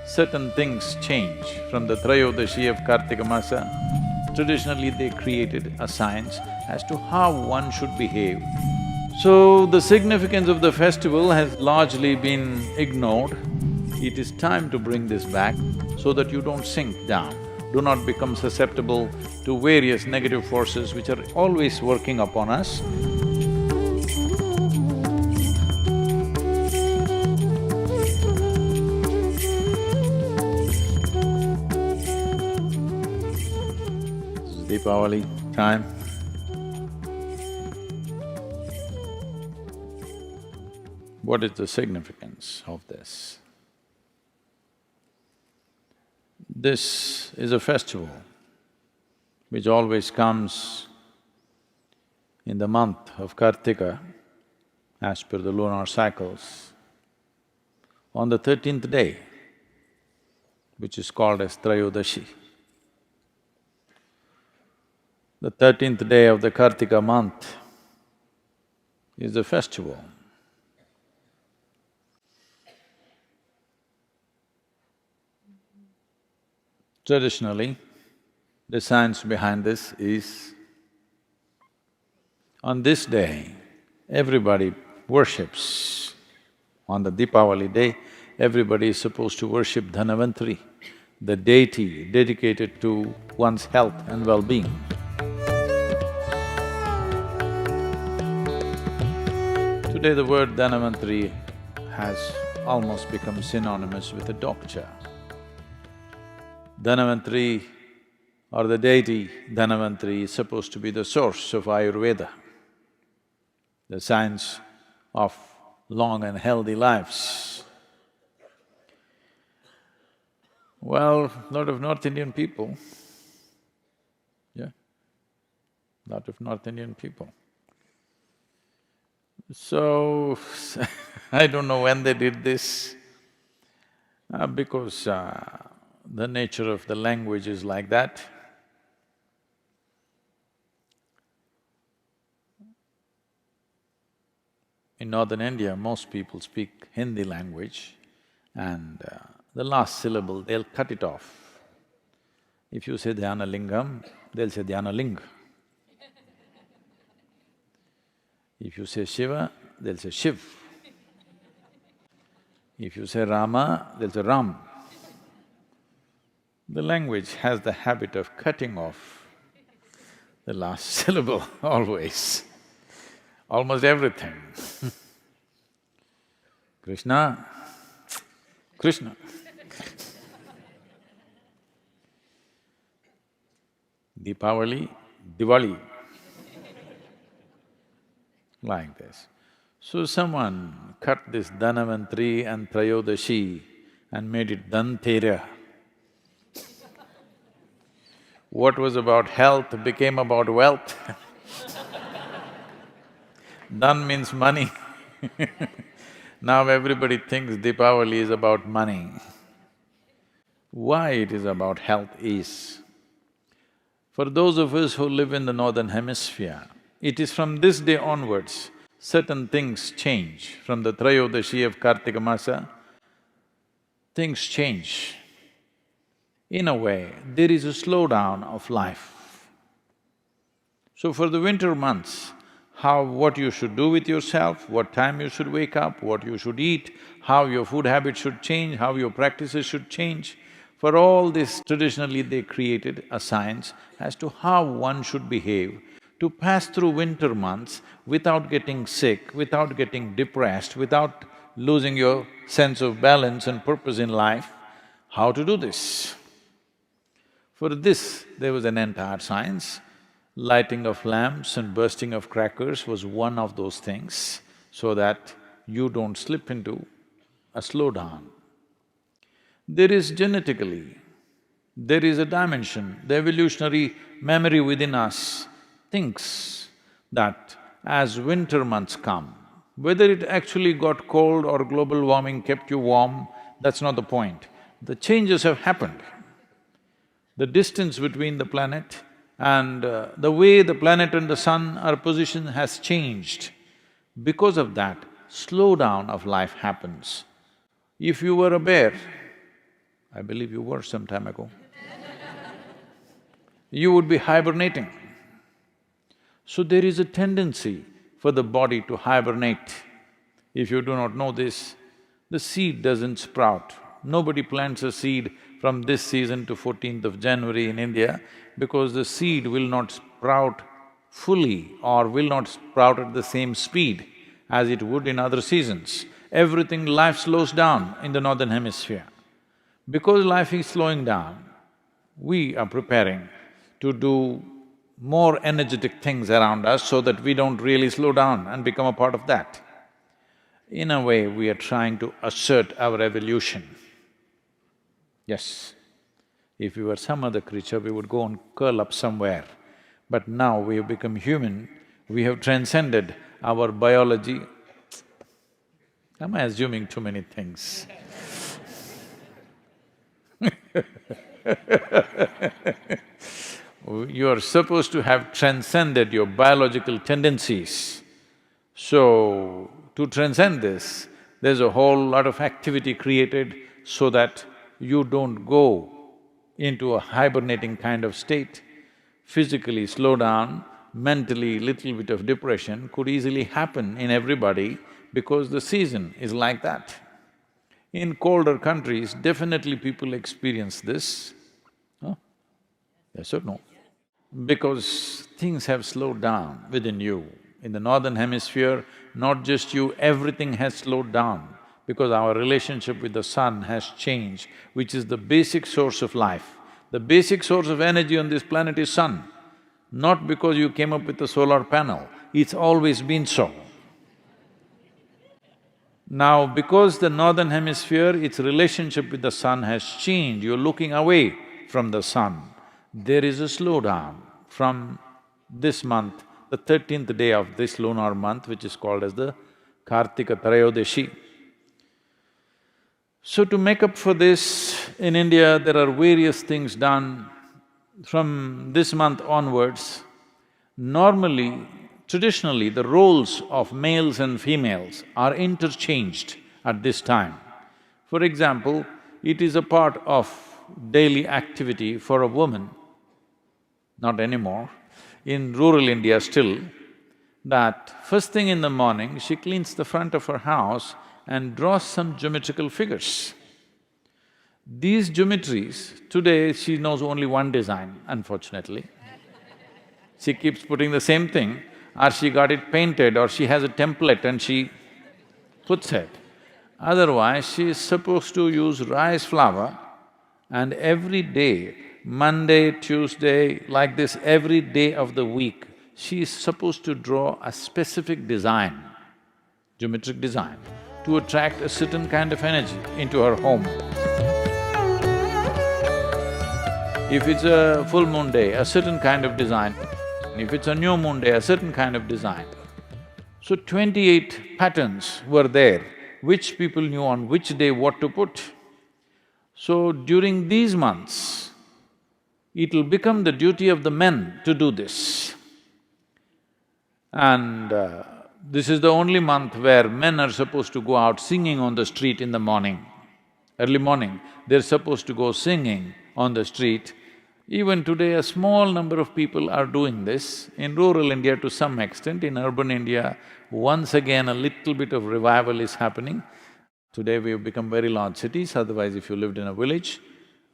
certain things change from the Trayodashi of Kartika Masa. Traditionally, they created a science as to how one should behave. So, the significance of the festival has largely been ignored. It is time to bring this back so that you don't sink down. Do not become susceptible to various negative forces which are always working upon us. Deepawali time. What is the significance of this? This is a festival which always comes in the month of Kartika as per the lunar cycles on the 13th day, which is called as Trayodashi. The 13th day of the Kartika month is the festival. Traditionally, the science behind this is, on this day, everybody worships. On the Deepawali day, everybody is supposed to worship Dhanavantari, the deity dedicated to one's health and well-being. Today the word Dhanavantari has almost become synonymous with a doctor. Dhanavantari or the deity Dhanavantari is supposed to be the source of Ayurveda, the science of long and healthy lives. Well, lot of North Indian people, lot of North Indian people. So, I don't know when they did this, because the nature of the language is like that. In northern India, most people speak Hindi language and the last syllable, they'll cut it off. If you say Dhyana Lingam, they'll say Dhyana Ling. If you say Shiva, they'll say Shiv. If you say Rama, they'll say Ram. The language has the habit of cutting off the last syllable always, almost everything. Krishna, Krishna. Deepawali, Diwali. Like this. So someone cut this Dhanavantari and Trayodashi and made it Dhantera. What was about health became about wealth. Dhan means money. Now everybody thinks Deepawali is about money. Why it is about health is, for those of us who live in the northern hemisphere, it is from this day onwards, certain things change. From the Trayodashi of Kartika Masa, things change. In a way, there is a slowdown of life. So for the winter months, what you should do with yourself, what time you should wake up, what you should eat, how your food habits should change, how your practices should change, for all this, traditionally they created a science as to how one should behave to pass through winter months without getting sick, without getting depressed, without losing your sense of balance and purpose in life. How to do this? For this, there was an entire science. Lighting of lamps and bursting of crackers was one of those things, so that you don't slip into a slowdown. There is genetically, there is a dimension, the evolutionary memory within us thinks that as winter months come, whether it actually got cold or global warming kept you warm, that's not the point. The changes have happened. The distance between the planet and the way the planet and the sun are positioned has changed. Because of that, slowdown of life happens. If you were a bear I believe you were some time ago. You would be hibernating. So there is a tendency for the body to hibernate. If you do not know this, the seed doesn't sprout. Nobody plants a seed from this season to 14th of January in India because the seed will not sprout fully or will not sprout at the same speed as it would in other seasons. Everything, life slows down in the northern hemisphere. Because life is slowing down, we are preparing to do more energetic things around us so that we don't really slow down and become a part of that. In a way, we are trying to assert our evolution. Yes, if we were some other creature, we would go and curl up somewhere. But now we have become human, we have transcended our biology. Am I assuming too many things? You are supposed to have transcended your biological tendencies. So, to transcend this, there's a whole lot of activity created so that you don't go into a hibernating kind of state. Physically slow down, mentally little bit of depression could easily happen in everybody because the season is like that. In colder countries, definitely people experience this. Huh? Yes or no? Because things have slowed down within you. In the northern hemisphere, not just you, everything has slowed down because our relationship with the sun has changed, which is the basic source of life. The basic source of energy on this planet is sun. Not because you came up with a solar panel, it's always been so. Now, because the northern hemisphere, its relationship with the sun has changed, you're looking away from the sun. There is a slowdown from this month, the 13th day of this lunar month, which is called as the Kartika Trayodashi. So to make up for this, in India there are various things done. From this month onwards, normally, traditionally, the roles of males and females are interchanged at this time. For example, it is a part of daily activity for a woman, not anymore, in rural India still, that first thing in the morning, she cleans the front of her house and draws some geometrical figures. These geometries, today she knows only one design, unfortunately. She keeps putting the same thing, or she got it painted, or she has a template and she puts it. Otherwise, she is supposed to use rice flour and every day, Monday, Tuesday, like this, every day of the week, she is supposed to draw a specific design, geometric design, to attract a certain kind of energy into her home. If it's a full moon day, a certain kind of design. If it's a new moon day, a certain kind of design. So 28 patterns were there, which people knew on which day what to put. So during these months, it'll become the duty of the men to do this. And this is the only month where men are supposed to go out singing on the street in the morning. Early morning, they're supposed to go singing on the street. Even today, a small number of people are doing this. In rural India to some extent, in urban India, once again a little bit of revival is happening. Today we have become very large cities, otherwise if you lived in a village,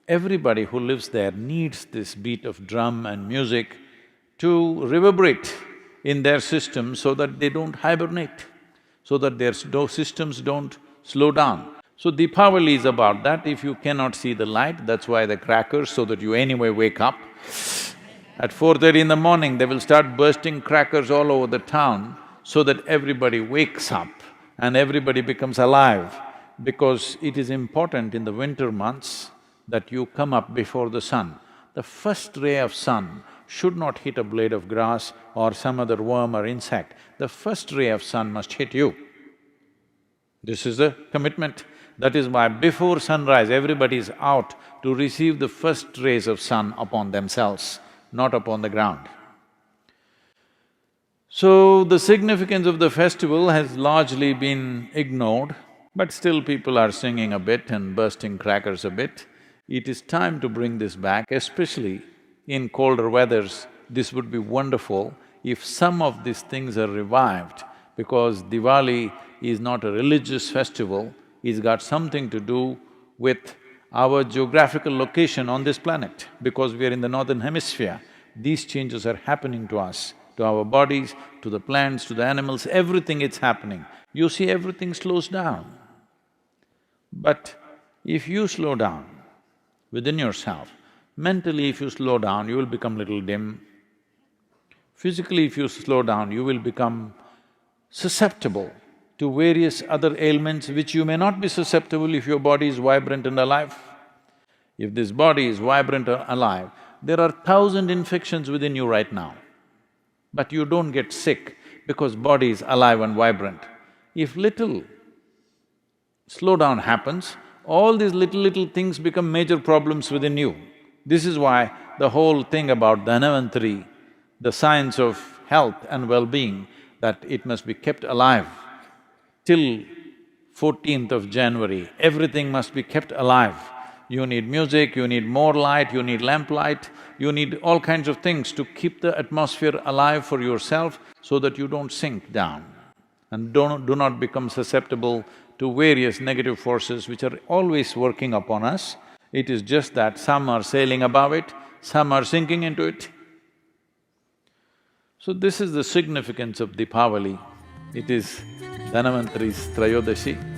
everybody who lives there needs this beat of drum and music to reverberate in their system so that they don't hibernate, so that their systems don't slow down. So Deepawali is about that. If you cannot see the light, that's why the crackers, so that you anyway wake up. At 4:30 in the morning, they will start bursting crackers all over the town so that everybody wakes up and everybody becomes alive. Because it is important in the winter months that you come up before the sun. The first ray of sun should not hit a blade of grass or some other worm or insect. The first ray of sun must hit you. This is the commitment. That is why before sunrise, everybody is out to receive the first rays of sun upon themselves, not upon the ground. So, the significance of the festival has largely been ignored, but still people are singing a bit and bursting crackers a bit. It is time to bring this back, especially in colder weathers. This would be wonderful if some of these things are revived, because Diwali is not a religious festival, it's got something to do with our geographical location on this planet. Because we are in the northern hemisphere, these changes are happening to us, to our bodies, to the plants, to the animals, everything it's happening. You see, everything slows down. But if you slow down within yourself, mentally if you slow down, you will become little dim. Physically if you slow down, you will become susceptible to various other ailments which you may not be susceptible if your body is vibrant and alive. If this body is vibrant and alive, there are 1,000 infections within you right now, but you don't get sick because body is alive and vibrant. If little slowdown happens, all these little things become major problems within you. This is why the whole thing about Dhanavantari, the science of health and well-being, that it must be kept alive till 14th of January, everything must be kept alive. You need music, you need more light, you need lamplight, you need all kinds of things to keep the atmosphere alive for yourself so that you don't sink down and do not become susceptible to various negative forces which are always working upon us. It is just that some are sailing above it, some are sinking into it. So this is the significance of Deepawali. It is Dhanavantari's Trayodashi.